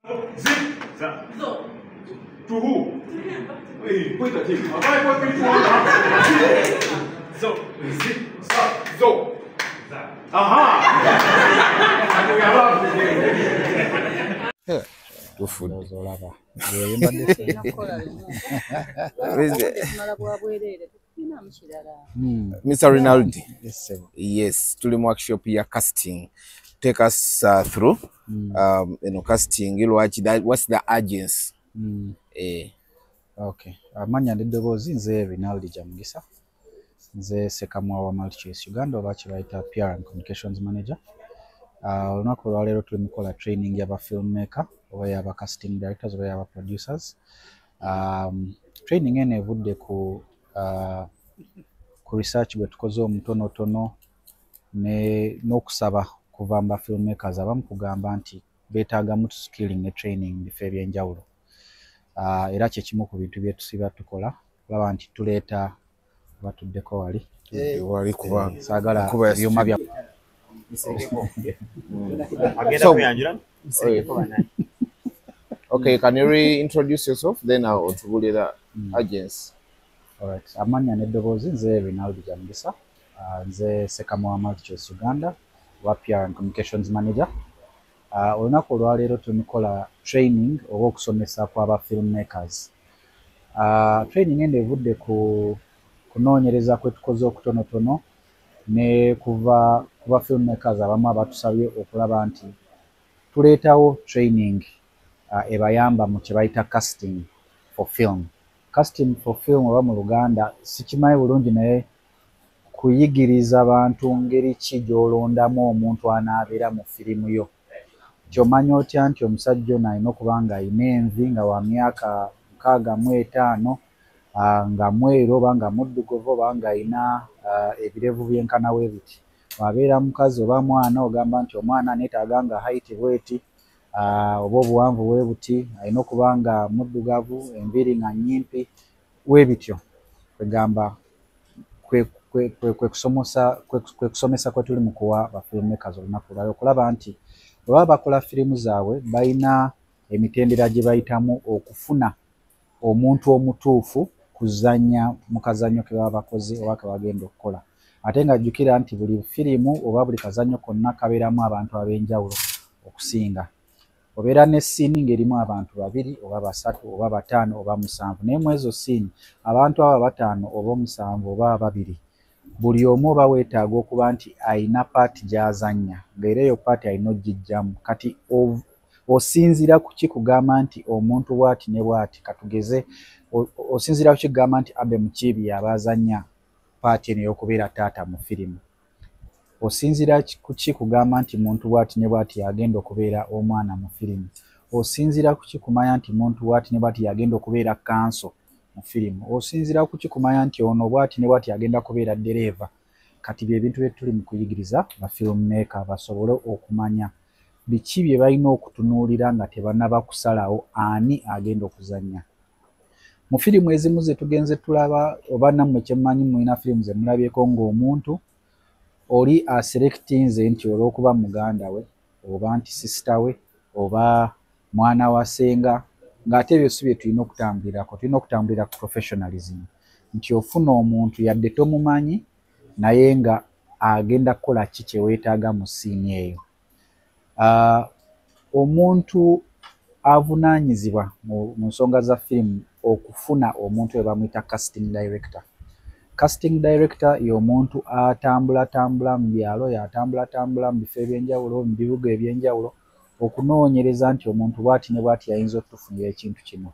Zip. Zo. To who? Hey, point at him. Have I got people? Zo. Zip. Zo. Aha. Mr. Rinaldi. Yes, sir. Yes, tuli mu workshop ya casting. Take us through casting. What's the agency? Okay. Amanya ndidoboozi nze Rinaldi Jamugisa. Nze Sekamwa wa Multichoice Uganda oba kibayita PR and Communications Manager. Olunaku olwaleero tuli mukola training yaba filmmaker oba yaba casting directors oba yaba producers. Training eno evudde ku research gwe tukoze omutonotono n'okusaba kuva mu filmmakers abamu kugamba nti beetaagamu skilling ne training mu bifo ebyenjawulo. Era kyekimu ku bintu bye tusiba tukola olaba nti tuleeta batuddeko wali kuba saagala ebyuma bya Okay, can you reintroduce yourself? Then I'll introduce the agency. Alright, amanya n'eddoboozi nze Rinaldi Jamugisa. Nze Sekamwa wa Multichoice Uganda wa PR and Communications Manager. Olunaku olwaleero tumukola training oba okusomesa kw'aba filmmakers. Training eno evudde ku kunoonyereza kwe tukoze okutonotono ne kuva kuba filmmakers abamu abatusabye okulaba nti tuleetawo training ebayamba mu kye bayita casting for film. Casting for film oba mu Luganda sikimanyi bulungi naye kuyigiriza abantu ngeri ki gy'olondamu omuntu anaabeera mu firimu yo. Kyomanya otya nti omusajja ono alina okuba nga alina envi nga wa myaka 65 nga mweru oba nga muddugavu oba nga alina ebirevu byenkana bwe biti. Wabeera mukazi oba mwana ogamba nti omwana aneetaaga nga height bweti oba obuwanvu bwe buti, alina okuba nga muddugavu, enviiri nga nnyimpi bwe bityo. Kwegamba kwe kusomesa kwe tuli mu kuwa ba filmmakers olunaku lwaleero okulaba nti bwe baba bakola firimu zaabwe balina emitendera gye bayitamu okufuna omuntu omutuufu kuzannya mu kazannyo ke baba bakoze oba ke bagenda okukola. Ate nga jjukira nti buli firimu oba buli kazannyo konna kabeeramu abantu ab'enjawulo okusinga. Obeera ne siini ng'erimu abantu 2 oba 3 oba 5 oba 7 naye mu ezo siini abantu abo 5 oba 7 oba 2 buli omu oba weetaaga okuba nti alina paati gy'azannya ng'era eyo paati alina ogijjamu. Kati osinziira ku ki kugamba nti omuntu bw'ati ne bw'ati katugeze osinziira ku kigamba nti Abe Mukiibi yaba azannya paati eno y'okubeera taata mu firimu. Osinziira ku ki kugamba nti muntu bw'ati ne bw'ati yagenda okubeera omwana mu firimu. Osinziira ku ki kumanya nti muntu bw'ati ne bw'ati yagenda okubeera kanso mu firimu. Osinziira ku ki kumanya nti ono bw'ati ne bw'ati yagenda kubeera ddereeva. Kati bye bintu bye tuli mu kuyigiriza ba filmmaker basobole okumanya biki bye balina okutunuulira nga tebannaba kusalawo ani agenda okuzannya. Mu firimu ezimu ze tugenze tulaba oba nammwe kye mmanyi mulina firimu ze mulabyeko ng'omuntu oli aselectinze nti olw'okuba muganda we oba nti sisita we oba mwana wa ssenga ng'ate ebyo si bye tulina okutambulirako. Tulina okutambulira ku professionalism nti ofuna omuntu yadde tomumanyi naye nga agenda kukola ki kye weetaaga mu siini eyo. Omuntu avunaanyizibwa mu nsonga za firimu okufuna omuntu we bamuyita casting director. Casting director y'omuntu atambulatambula mu byalo, yatambulatambula mu bifo ebyenjawulo, mu bibuga ebyenjawulo okunoonyereza nti omuntu bw'ati ne bw'ati yayinza okutufunira ekintu kino.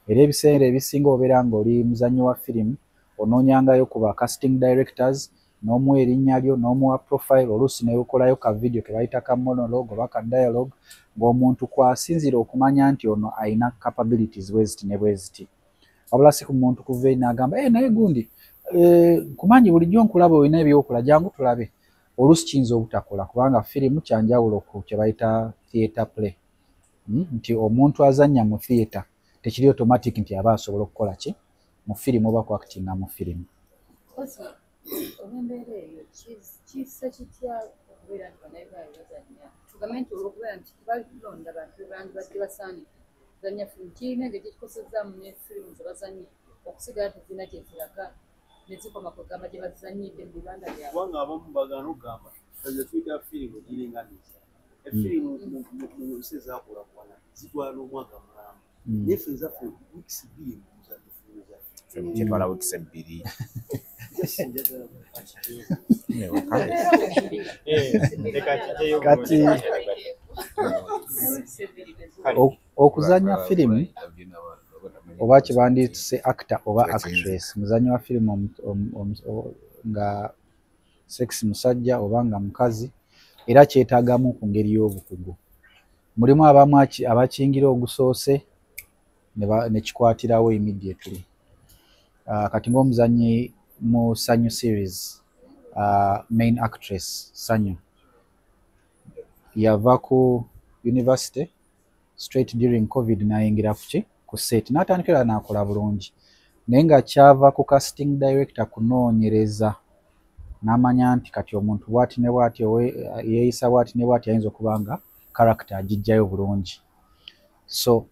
Era ebiseera ebisinga obeera ng'oli muzannyi wa firimu onoonyangayo ku ba casting directors n'omuwa erinnya lyo n'omuwa profile oluusi ne ukolayo ka video ke bayita ka monologue oba ka dialogue ng'omuntu kwasinzira okumanya nti ono alina capabilities bweziti ne bweziti. Wabula si ku muntu kuva eri n'agamba naye gundi kumanyi bulijjo nkulaba olina ebyokola jangu tulabe. Oluusi kiyinza obutakola kubanga firimu kyanjawulo ku kye bayita theatre play. Nti omuntu azannya mu theatre tekiri automatic nti aba asobola okukola ki mu firimu oba kuactinga mu firimu. Olw'embeera eyo kisa kitya kubeera nti bannayuganda bazannya tugamenti olwokubeera nti balonda bantu bangi badde basaani zannya firimu kirina engeri gyekikosezaamu ne firimu ze bazannye okusigala tezirina gye ziraga ne zikoma kugamba gye bazannyidde mu bibanda byabwe kubanga abamu bagana okugamba ezo tuyita firimu giringaniza efirimu mu nsi ezakulakulana zitwala omwaka mulamba naye ffe ezaffe wiikisi bbiri muza efirimu zaffe kitwala wiikisi 2 kati okuzanya firimu oba kibandiyise actor oba actress muzanyi wa firimu nga sex musajja oba nga mukazi era kyetaagamu ku ngeri y'obukugu mulimu abamu abakingira ogusoose ne kikwatirawo immediately kati ng'omuzanyi mu Sanyu series main actress Sanyu yava ku university straight during covid nayingira ku set n'atandikira n'akola bulungi naye nga kyava ku casting director kunoonyereza n'amanya nti kati omuntu bw'ati ne bw'ati yeeyisa bw'ati ne bw'ati ayinza okuba nga character agijjayo bulungi so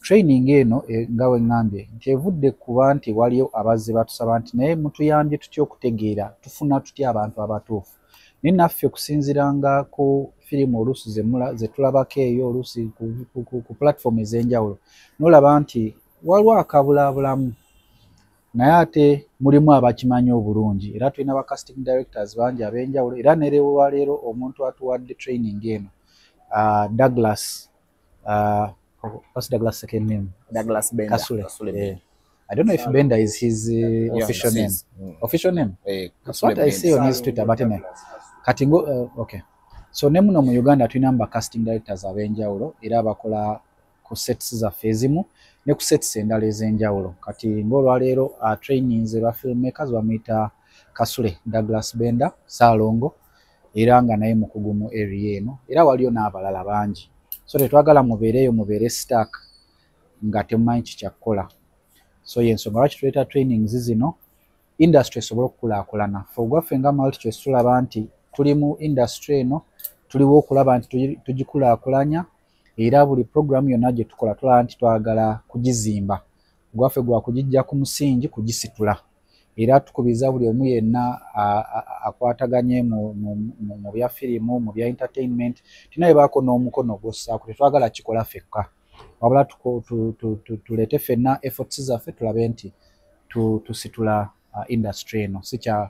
training eno nga we ŋŋambye nti evudde kuba nti waliyo abazze batusaba nti naye mutuyambye tutya okutegeera tufuna tutya abantu abatuufu naye naffe okusinziiranga ku firimu oluusi ze tulabako eyo oluusi ku platform ez'enjawulo n'olaba nti waliwo akabulaabulamu naye ate mulimu abakimanyi obulungi era tulina ba casting directors bangi ab'enjawulo era nerewaleero omuntu atuwadde training eno Douglas what's Douglas' second name? Douglas Benda. Kasule. I don't know if Benda is his official name. Official name? That's what I see on his Twitter, but anyway. Kati okay. So ne muno mu Uganda tulina ba casting directors ab'enjawulo era bakola ku sets zaffe ezimu ne ku sets endala ez'enjawulo. Kati ng'olwaleero trainings ba filmmakers bamuyita Kasule Douglas Benda Saalongo era nga naye mukugu mu area eno era waliyo n'abalala bangi. So tetwagala mubeere stack nga temumanyi kikyakukola. So y'ensonga lwaki tuleeta trainings zino industry esobole okukulaakulana. Ffe ogwaffe nga MultiChoice tulaba nti tuli mu industry eno tuliwo okulaba nti tugikulaakulanya era buli program yonna gye tukola tulaba nti twagala kugizimba. Ogwaffe gwa kugijja ku musingi kugisitula era tukubiriza buli omu yenna akwataganye mu bya firimu mu bya entertainment tinaye baako n'omukono gw'ossaako tetwagala kikola ffekka wabula tuleete ffenna efforts zaffe tulabe nti tusitula industry eno si kya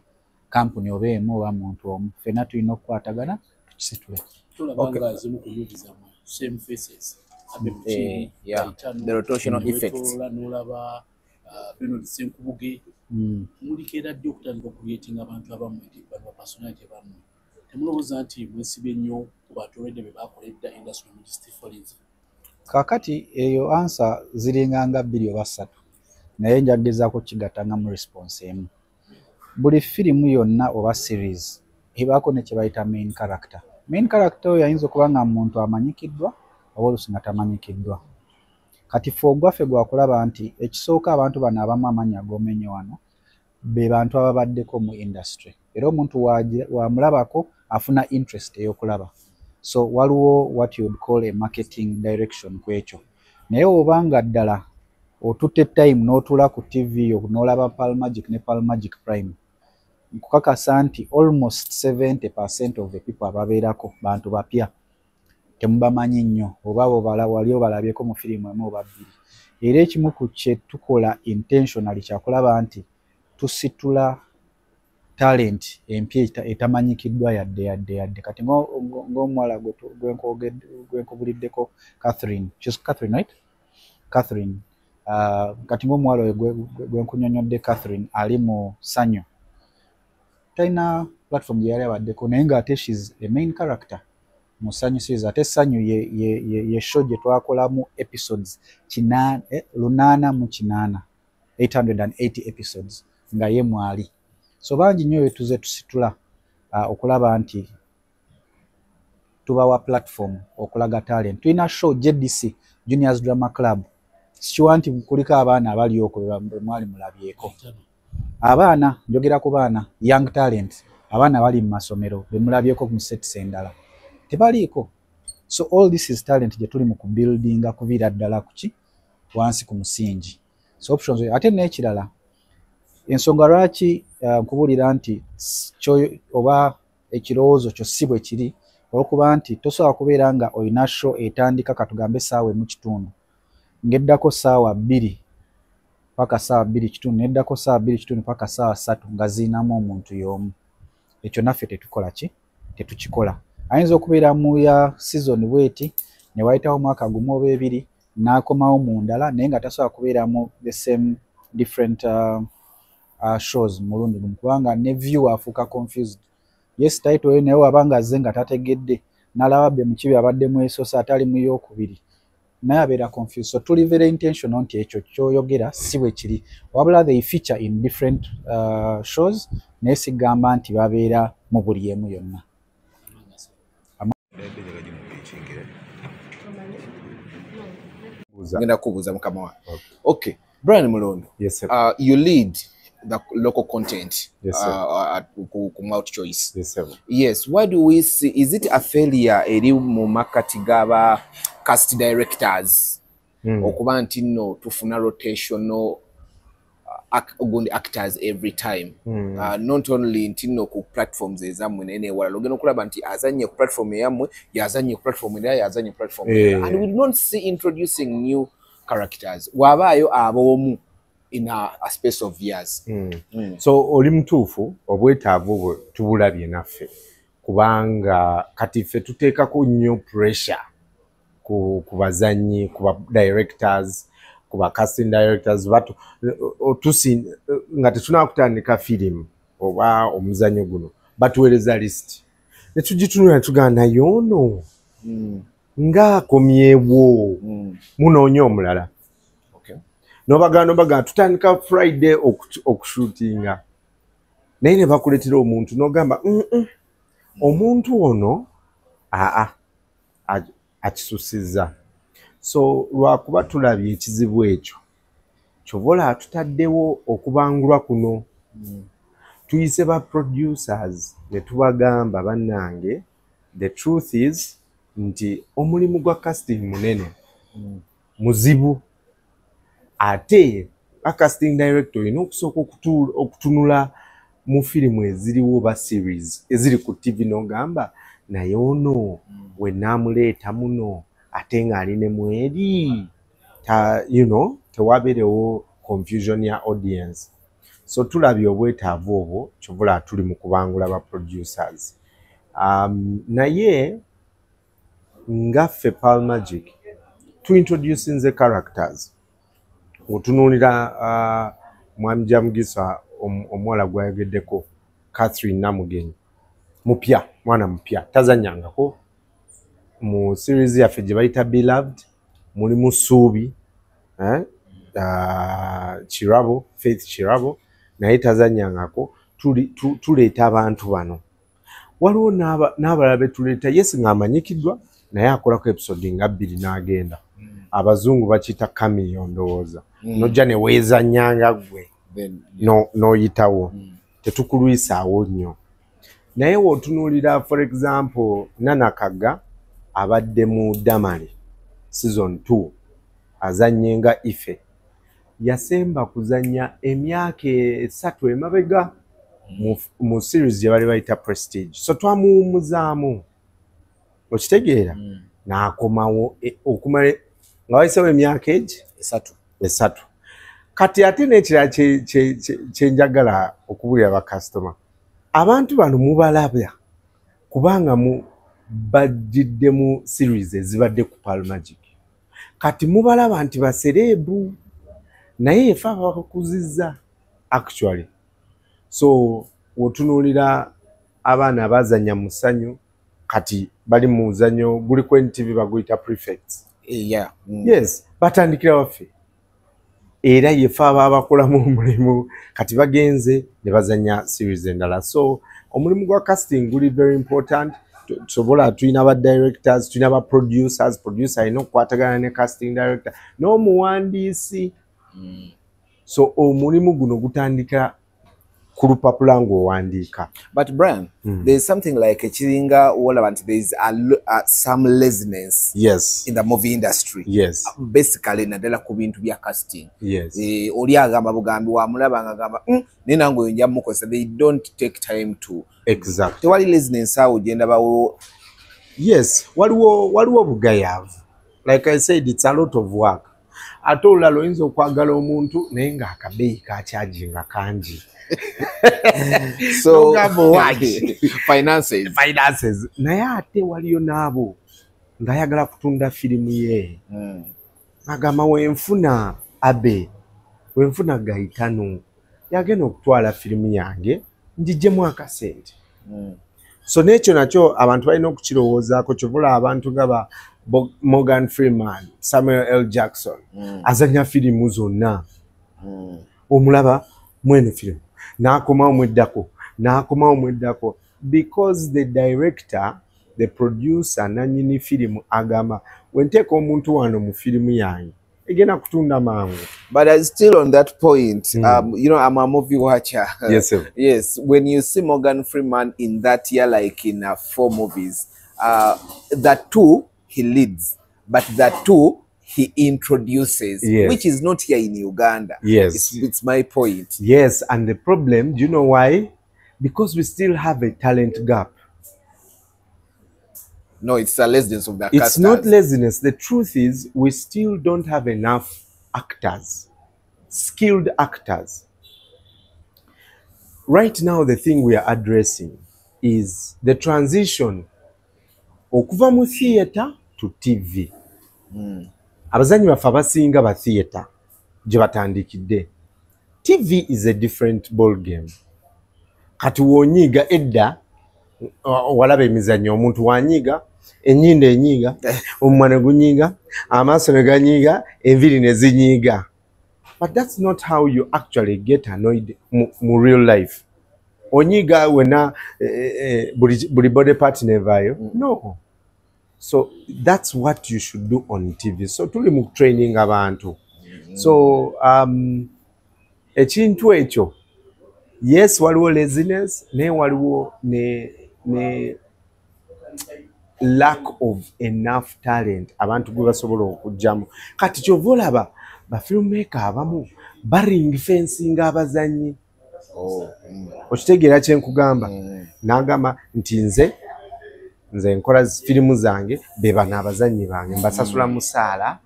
kampuni oba emu oba muntu omu ffenna tulina okukwatagana tukisitule. tulabanga zimu ku movies zammwe same faces the rotational effects n'olaba bino Ssenkubuge mulikeera ddi okutandika okuyetinga abantu abamu bano personality bammwe temulowooza nti mwesibe nnyo ku bantu olwedde be baakoledda industry mu Steve kaakati eyo ansa ziringanga 2 oba 3 naye njagezaako kigatanga mu response emu. Buli firimu yonna oba series ebaako ne kye bayita main character. Main character oyo ayinza okuba nga muntu amanyikiddwa oba oluusi nga tamanyikiddwa. Kati ffe ogwaffe gwakulaba nti ekisooka abantu bano abamu amanyi ag'omenye wano be bantu ababaddeko mu industry era omuntu wamulabako afuna interest ey'okulaba. So waliwo what you would call a marketing direction ku ekyo. Naye obanga ddala otutte time n'otula ku TV n'olaba Palmagic ne Palmagic Prime nkukakasa nti almost 70% of the people ababeerako bantu bapya temubamanyi nnyo oba wali obalabyeko mu firimu emu oba 2. Era ekimu ku kye tukola intentionally kyakulaba nti tusitula talent empya etamanyikiddwa yadde. Kati ng'omuwala gwenkubuliddeko Catherine. She's Catherine, right? Catherine. Kati ng'omuwala oyo gwenkunyonyodde Catherine ali mu Sanyu. Talina platform gye yali abaddeko naye ng'ate she's a main character mu Sanyu series. Ate Sanyu ye show gye twakolamu episodes 808 episodes nga ye mwali. So bangi nnyo tuze tusitula okulaba nti tubawa platform okulaga talent. Tulina show JDC Juniors Drama Club. Sikiwa nti kuliko abaana abali okwo be mwali mulabyeko. Abaana njogera ku baana young talent abaana bali mu masomero bemulabyeko mu sets endala tebaliiko. So all this is talent gye tuli mu kubuildinga kuviira ddala kuki wansi ku musingi. So options ate n'ekirala ensonga lwaki nkubuulira nti oba ekirowoozo kyo si bwe kiri olwokuba nti tosobola kubeera nga olina show etandika katugambe essaawa emu kitundu ng'eddako ssaawa 2 paka ssaawa 2 kitundu n'eddako ssaawa 2 kitundu paka ssaawa 3 nga ziinamu omuntu y'omu. Ekyo naffe tetukola ki? Tetukikola. Ayinza okubeera mu ya season bweti ne wayitawo omwaka gumu oba ebiri n'akomawo mu ndala naye nga tasobola kubeeramu the same different shows mulundi gumu kubanga ne view afuuka confused. Yes title yo naye wabanga azze nga tategedde n'alaba bbe mukibi abaddemu esoosa ate ali mu yookubiri naye abeera confused. So tuli very intentional nti ekyo kyoyogera si bwe kiri wabula they feature in different shows naye sigamba nti babeera mu buli emu yonna. Ngenda kubuuza mukama wange. Okay, Brian Mulondo. Yes, sir. You lead the local content Yes, sir. at Mount Choice. Yes, sir. Yes, why do we see, is it a failure eri mu marketing gaba cast directors okuba nti no tufuna rotational actors every time not only nti no ku platforms ezammwe nene wala ogenda okulaba nti azanye ku platform yammwe yazanye ku platform endala yazanye platform and we don't see introducing new characters wabaayo aboomu in a space of years. So oli mutuufu obwetaavu obwo tubulabye naffe kubanga kati ffe tuteekako nnyo pressure ku bazanyi ku ba directors ku ba casting directors batu nga tetunaba kutandika firimu oba omuzanyo guno batuweereza list ne tugitunula tugamba yoono ng'akomyewo munoonya omulala n'obagamba tutandika Friday okushootinga naye ne bakuleetera omuntu n'ogamba omuntu ono akisusizza. So lwakuba tulabye ekizibu ekyo kyobola tutaddewo okubangulwa kuno tuyise ba producers ne tubagamba bannange the truth is nti omulimu gwa casting munene muzibu ate a casting director olina okusooka okutunula mu firimu eziriwo oba series eziri ku TV n'ogamba naye ono we naamuleeta muno ate ng'ali ne mweri tewabeerewo confusion ya audience. So tulabye obwetaavu obwo kyobula tuli mu kubangula ba producers naye ngaffe Pearl Magic tuintroducing the characters otunuulira mwami Jamugisa omuwala gwayogeddeko Catherine Namugenyi mupya mwana mupya tazanyangako mu series yaffe gye bayita Beloved mulimu Suubi Kirabo Faith Kirabo naye tazanyangako tuleeta abantu bano waliwo n'abalala betuleeta yes ng'amanyikiddwa naye akolako episode nga 2 n'agenda abazungu bakiyita cameo ndowooza nojja ne weezanyanga gwe n'oyitawo tetukulwisaawo nnyo naye wootunuulira for example Nana Kaga abadde mu Damali season 2 azannye nga Ife yasemba kuzannya emyaka 3 emabega mu series gye bali bayita Prestige so twamuwummuzaamu okitegeera n'akomawo okumala nga wayisewo emyaka esatu kati ate n'ekirala kyenjagala okubuulira bakasitoma abantu bano mubalabya kubanga bajjidde mu series ezibadde ku Pearl Magic kati mubalaba nti basereebu naye efe abakuzizza actually. So wotunuulira abaana abazanya mu ssanyu kati bali mu muzanyo guli ku NTV baguyita Prefects. Yes batandikira waffe era yefe abakolamu omulimu kati bagenze ne bazanya series endala. So omulimu gwa casting guli very important. Tusobola tulina ba directors tulina ba producers producer alina okukwatagana ne casting director n'omuwandiisi. So omulimu guno gutandika ku lupapula ng'owandiika. But Brian, there's something like a chiringa all about. There's some laziness in the movie industry. Yes. Basically, nadala ku bintu bya casting. Yes. Oli agamba bugambi wa mulaba ngagamba ninango yonja mukosa. They don't take time to. Exactly. Tewali laziness awo genda bawo. Yes, waliwo bugayavu. Like I said, it's a lot of work. Ate olala oyinza okwagala omuntu naye ng'akabeeyi kakyajinga kangi. So finances. Naye ate waliyo n'abo ng'ayagala kutunda firimu ye. Agamba wenfuna abe, wenfuna Gaetano, yagenda okutwala firimu yange ngigyemu akasente. So n'ekyo nakyo abantu balina okukirowoozaako. Kyovula abantu nga Morgan Freeman, Samuel L. Jackson, azanya firimu zonna. Omulaba mweno firimu. N'akomawo mweddako. Because the director, the producer, nanyini firimu agamba, wenteeka omuntu wano mu firimu yange, egenda kutunda mangu. But still on that point, you know, I'm a movie watcher. Yes, sir. Yes, when you see Morgan Freeman in that year, like in 4 movies, that 2 he leads, but that 2 he introduces, which is not here in Uganda. Yes. It's my point. Yes, and the problem, do you know why? Because we still have a talent gap. No, it's a laziness of the casters. It's not laziness. The truth is we still don't have enough actors, skilled actors. Right now, the thing we are addressing is the transition okuva mu theatre to TV. Abazanyi baffe abasinga ba theatre gye batandikidde. TV is a different ball game. Kati wonyiga edda walaba emizannyo omuntu wanyiga ennyindo enyiga omwana gunyiga amaaso ne ganyiga enviri ne zinyiga. But that's not how you actually get annoyed mu real life. Onyiga wena buli body part nevaayo. No. So that's what you should do on TV. So tuli mu training abantu. So ekintu ekyo, yes, waliwo laziness, naye waliwo ne lack of enough talent abantu gwe basobola okujjamu. Kati kyova olaba ba filmmaker abamu baring fencing abazanyi. Okitegeera kye nkugamba? N'agamba nti nze nkola firimu zange be bano abazanyi bange mbasasula musaala,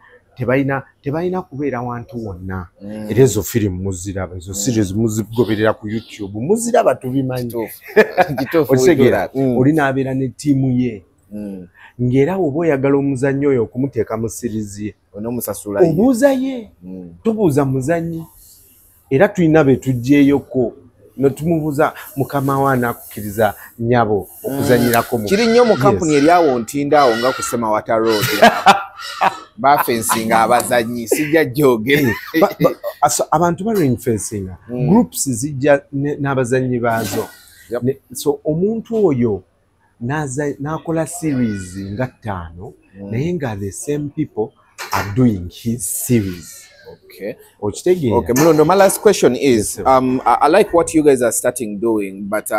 tebalina kubeera wantu wonna. Era ezo firimu muziraba, ezo series muzigoberera ku YouTube muziraba, tubimanyi. Okitegeera oli n'abeera ne ttiimu ye. Ng'era oba oyagala omuzannyi oyo okumuteeka mu series ye obuuza ye, tubuuza muzannyi. Era tulina be tuggyeeyoko notumubuuza mukama wa anakukkiriza nnyabo okuzannyirako mu kiri nnyo mu kampuni eryawo ntindaawo nga ku Semawata Road bafensinga abazannyi sijja jjoge. Abantu ba ring fensinga groups zijja n'abazannyi baazo. So omuntu oyo n'akola series nga 5 naye nga the same people are doing his series. Okay. Okay, Mulondo, my last question is, I like what you guys are starting doing, but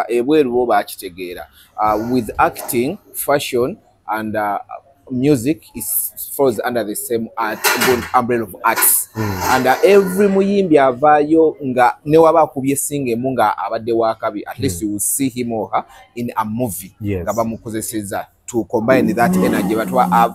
with acting, fashion, and music falls under the same umbrella of arts. And every muyimbi avayo nga newaba kubye singe munga abadde wakabi, at least you will see him or her in a movie. Yes. To combine that energy, but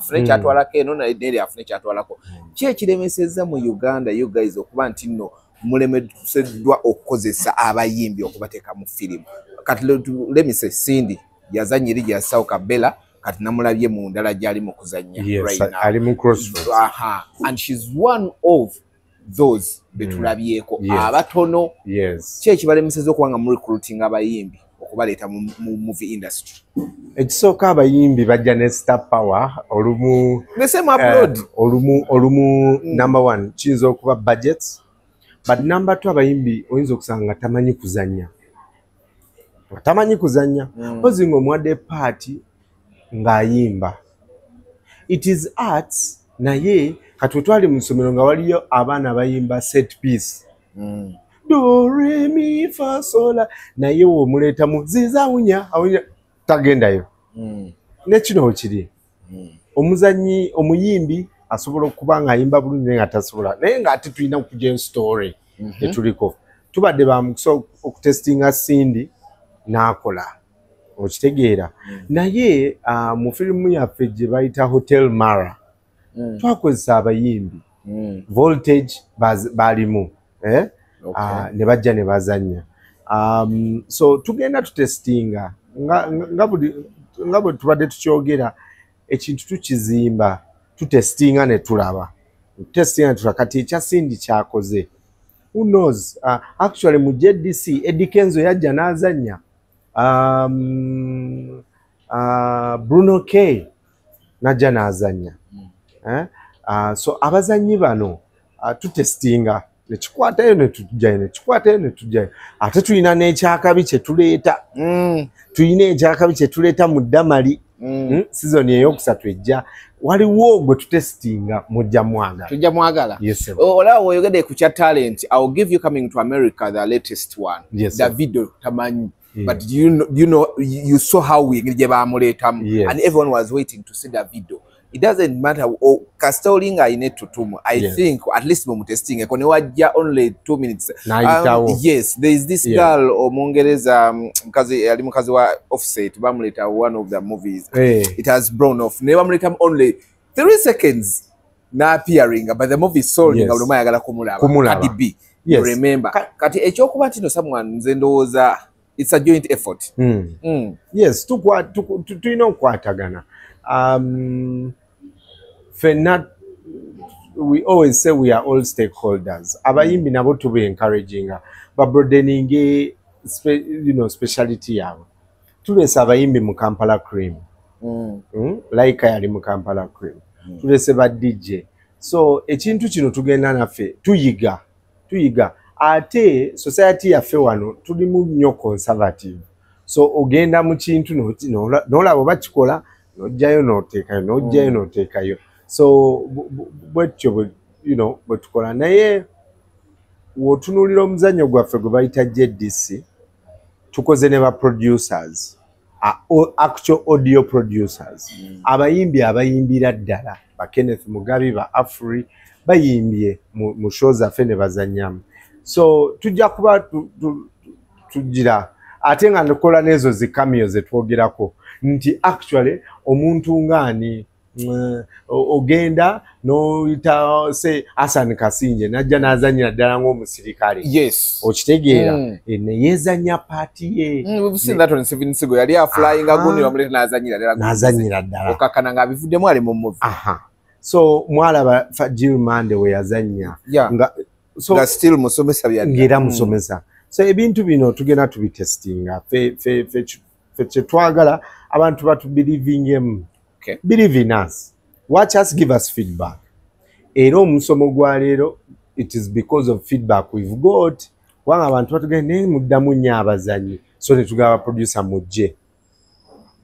French atwalako eno na neri French atwalako. Ki ekiremesezza mu Uganda you guys okuba nti nno mulemeseddwa okukozesa abayimbi okubateeka mu firimu? Kati let me say Cindy yazannya eri ya South Kabela, kati namulabye mu ndala gyali mu kuzannya right now. Ali mu Crossroads. And she's one of those betulabyeko abatono. Yes. Ki ekibalemesezza okuba nga mu recruiting abayimbi okubaleeta mu movie industry? Ekisooka abayimbi bajja ne star power olumu the same upload olumu number 1 kiyinza okuba budgets, but number 2 abayimbi oyinza okusanga tamanyi kuzannya ozinga omuwadde party ng'ayimba. It is arts, naye kati twali mu ssomero nga waliyo abaana bayimba set piece. do re mi fa sola naye womuleta mu zizawunya awunya tagendayo ne kino kiri omuzanyi omuyimbi asobola okuba nga ayimba bulungi naye nga tasobola naye nga ate tulina okujja story etuliko tubadde bamukusa okutestinga Cindy n'akola okitegeera naye mu firimu yaffe gye bayita Hotel Mara twakozesa abayimbi Voltage balimu ne bajja ne bazannya so tugenda tutestinga nga bwe tubadde tukyogera ekintu tukizimba tutestinga ne tulaba kati ekya Cindy kyakoze who knows actually mu JDC Eddie Kenzo yajja n'azannya Bruno K najja n'azannya so abazanyi bano tutestinga nekikwatayo netujjayo ate tulina n'ekyakabi kyetuleeta mu Damali season eyokusatu ejja waliwo gwe tutestinga tujja mwagala yes olaba oyogedde ku kya talent I will give you Coming to America the latest one yes, Davido tamanyi but you saw how we gye bamuletamu and everyone was waiting to see Davido. It doesn't matter castolinga ine tutumu I think at least mu testing ekone wajja only 2 minutes yes there is this girl omongereza mkazi ali mukazi wa Offset bamuleta one of the movies it has blown off ne bamuleta only 3 seconds na appearing but the movie sold nga uluma yagala kumulaba Cardi B you remember kati ekyokuba tino someone nze ndowooza it's a joint effort yes tulina okukwatagana we always say we are all stakeholders abayimbi nabo tube encouraging but broadening speciality yabo tulese abayimbi mu Kampala Cream like yali mu Kampala Cream tulese ba DJ so ekintu kino tugenda naffe tuyiga ate society yaffe wano tuli mu nnyo conservative so ogenda mu kintu n'olaba bakikola n'ojjayo n'oteekayo so bwetyo bwe tukola naye w'otunuulira omuzannyo gwaffe gwe bayita JDC tukoze ne ba producers actual audio producers abayimbi abayimbira ddala ba Kenneth Mugabi ba Afri bayimbye mu show zaffe ne bazannyamu so tujja kuba tugira ate nga nkola n'ezo zikamio zetwogerako nti actually omuntu ngani ogenda noyita se Hassan Kasinje najja n'azanyira ddala ng'omusirikale yes okitegeera ne yeezanya paati ye we've seen that on Seven Sigo yali aflying agundi bamuleta n'azanyira ddala okakana nga bivuddemu ali mu movie so mwalaba Jill Mande we yazanya nga still musomesa ngera musomesa so ebintu bino tugenda tubitestinga fe twagala abantu batubelieving believe in us watch us give us feedback era omusomo gwa leero it is because of feedback we've got wanga abantu batugenda ne muddamu nnyo abazanyi so ne tugaba producer mujje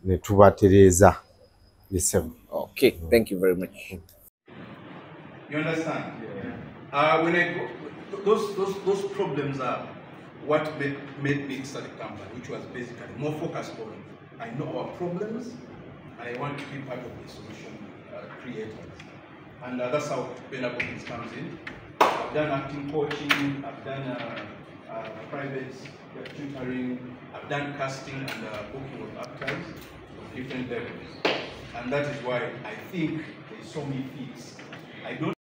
ne tubatereza okay thank you very much you understand when I go those problems are what made me start the company, which was basically more focused on I know our problems and I want to be part of the solution creators. And that's how Benabookings comes in. I've done acting coaching, I've done private tutoring, I've done casting and booking of actors of different levels. And that is why I think they saw me fit. I don't